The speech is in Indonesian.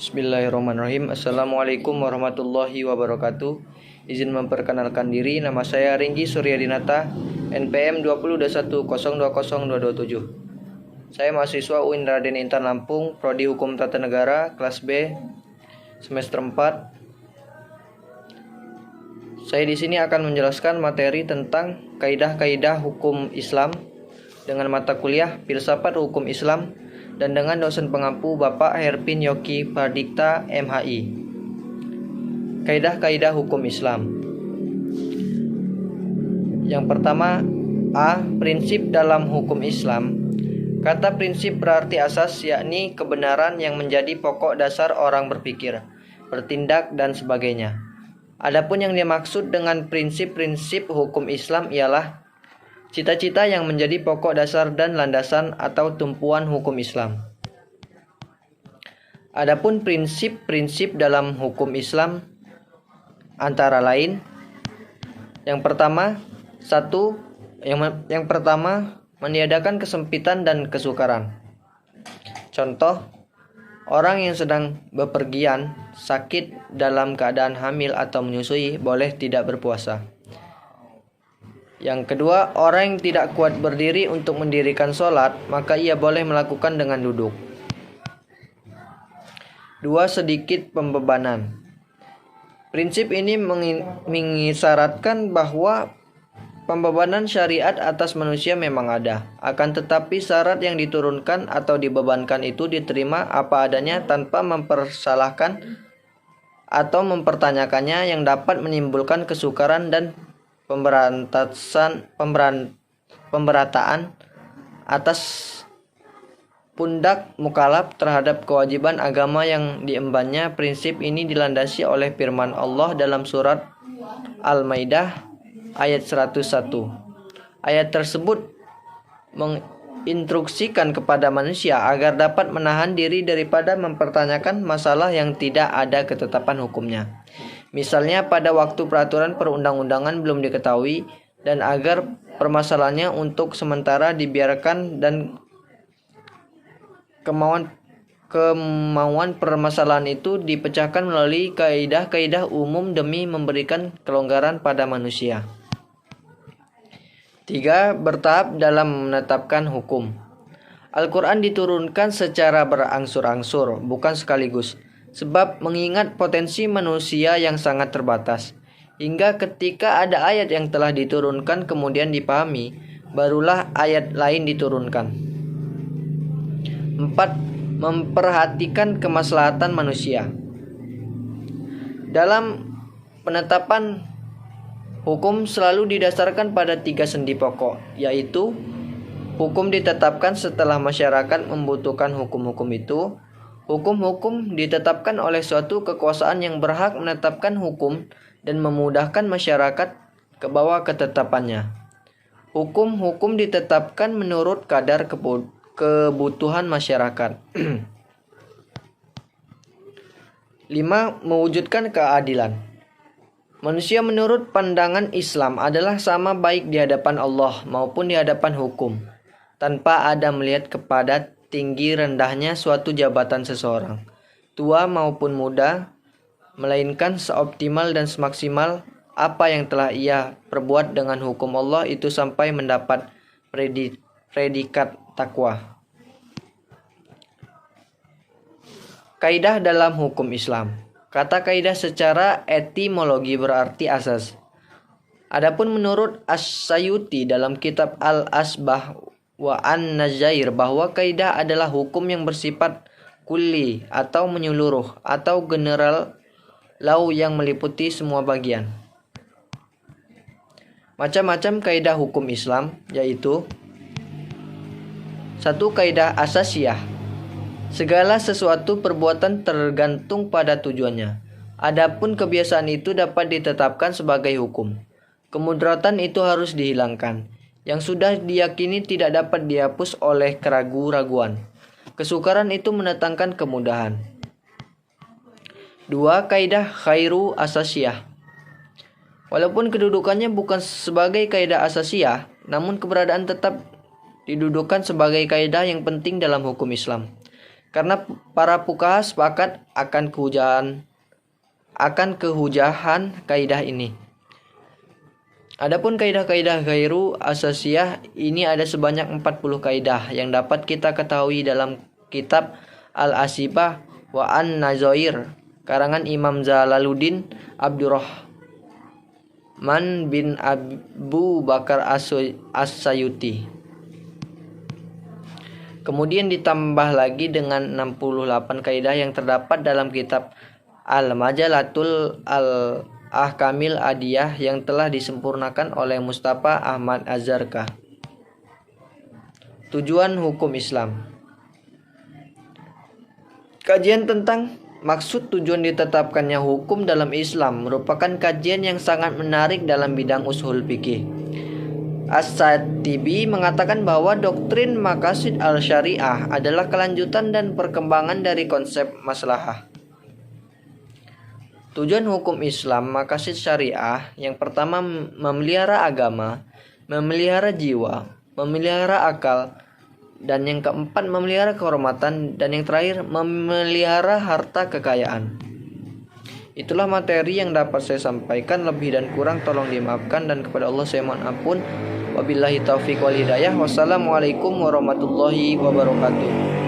Bismillahirrahmanirrahim. Assalamualaikum warahmatullahi wabarakatuh. Izin memperkenalkan diri, nama saya Ringgi Suryadinata, NPM 2021020227. Saya mahasiswa UIN Raden Intan Lampung, Prodi Hukum Tata Negara, kelas B, semester 4. Saya di sini akan menjelaskan materi tentang kaidah-kaidah hukum Islam dengan mata kuliah Filsafat Hukum Islam dan dengan dosen pengampu Bapak Herpin Yoki Pardikta MHI. Kaidah-kaidah hukum Islam. Yang pertama, A. Prinsip dalam hukum Islam. Kata prinsip berarti asas, yakni kebenaran yang menjadi pokok dasar orang berpikir, bertindak, dan sebagainya. Adapun yang dimaksud dengan prinsip-prinsip hukum Islam ialah cita-cita yang menjadi pokok dasar dan landasan atau tumpuan hukum Islam. Adapun prinsip-prinsip dalam hukum Islam antara lain, yang pertama meniadakan kesempitan dan kesukaran. Contoh, orang yang sedang bepergian, sakit, dalam keadaan hamil atau menyusui boleh tidak berpuasa. Yang kedua, orang yang tidak kuat berdiri untuk mendirikan sholat, maka ia boleh melakukan dengan duduk. 2. Sedikit pembebanan. Prinsip ini mengisyaratkan bahwa pembebanan syariat atas manusia memang ada. Akan tetapi syarat yang diturunkan atau dibebankan itu diterima apa adanya tanpa mempersalahkan atau mempertanyakannya yang dapat menimbulkan kesukaran dan pemberataan atas pundak mukallaf terhadap kewajiban agama yang diembannya. Prinsip ini dilandasi oleh firman Allah dalam surat Al-Maidah ayat 101. Ayat tersebut menginstruksikan kepada manusia agar dapat menahan diri daripada mempertanyakan masalah yang tidak ada ketetapan hukumnya. Misalnya pada waktu peraturan perundang-undangan belum diketahui, dan agar permasalahannya untuk sementara dibiarkan dan kemauan permasalahan itu dipecahkan melalui kaidah-kaidah umum demi memberikan kelonggaran pada manusia. 3. Bertahap dalam menetapkan hukum. Al-Quran diturunkan secara berangsur-angsur, bukan sekaligus. Sebab mengingat potensi manusia yang sangat terbatas, hingga ketika ada ayat yang telah diturunkan kemudian dipahami, barulah ayat lain diturunkan. 4. Memperhatikan kemaslahatan manusia. Dalam penetapan hukum selalu didasarkan pada 3 sendi pokok, yaitu hukum ditetapkan setelah masyarakat membutuhkan hukum-hukum itu. Hukum-hukum ditetapkan oleh suatu kekuasaan yang berhak menetapkan hukum dan memudahkan masyarakat ke bawah ketetapannya. Hukum-hukum ditetapkan menurut kadar kebutuhan masyarakat. 5. Mewujudkan keadilan. Manusia menurut pandangan Islam adalah sama baik di hadapan Allah maupun di hadapan hukum, tanpa ada melihat kepada tinggi rendahnya suatu jabatan seseorang, tua maupun muda, melainkan seoptimal dan semaksimal apa yang telah ia perbuat dengan hukum Allah itu sampai mendapat predikat takwa. Kaidah dalam hukum Islam. Kata kaidah secara etimologi berarti asas. Adapun menurut As-Sayuti dalam kitab Al-Asbah wa An-Nazair bahwa kaidah adalah hukum yang bersifat kulli atau menyeluruh atau general law yang meliputi semua bagian. Macam-macam kaidah hukum Islam, yaitu 1. Kaidah asasiyah. Segala sesuatu perbuatan tergantung pada tujuannya. Adapun kebiasaan itu dapat ditetapkan sebagai hukum. Kemudaratan itu harus dihilangkan. Yang sudah diyakini tidak dapat dihapus oleh keraguan-raguan. Kesukaran itu mendatangkan kemudahan. 2. Kaidah khairu asasiyah. Walaupun kedudukannya bukan sebagai kaidah asasiyah, namun keberadaan tetap didudukan sebagai kaidah yang penting dalam hukum Islam. Karena para fuqaha sepakat akan kehujahan kaidah ini. Adapun kaidah-kaidah ghairu asasiyah ini ada sebanyak 40 kaidah yang dapat kita ketahui dalam kitab Al-Asibah wa An-Nazair karangan Imam Jalaluddin Abdurrahman bin Abu Bakar As-Sayuti. Kemudian ditambah lagi dengan 68 kaidah yang terdapat dalam kitab Al-Majalatul Al-Ahkamil Adiyah yang telah disempurnakan oleh Mustafa Ahmad Azharka. Tujuan hukum Islam. Kajian tentang maksud tujuan ditetapkannya hukum dalam Islam merupakan kajian yang sangat menarik dalam bidang ushul fikih. As-Satibi mengatakan bahwa doktrin maqasid al-syariah adalah kelanjutan dan perkembangan dari konsep maslahah. Tujuan hukum Islam maqasid syariah yang pertama memelihara agama, memelihara jiwa, memelihara akal, dan yang keempat memelihara kehormatan, dan yang terakhir memelihara harta kekayaan. Itulah materi yang dapat saya sampaikan, lebih dan kurang tolong dimaafkan, dan kepada Allah saya mohon ampun. Wabillahi taufiq wal hidayah. Wassalamualaikum warahmatullahi wabarakatuh.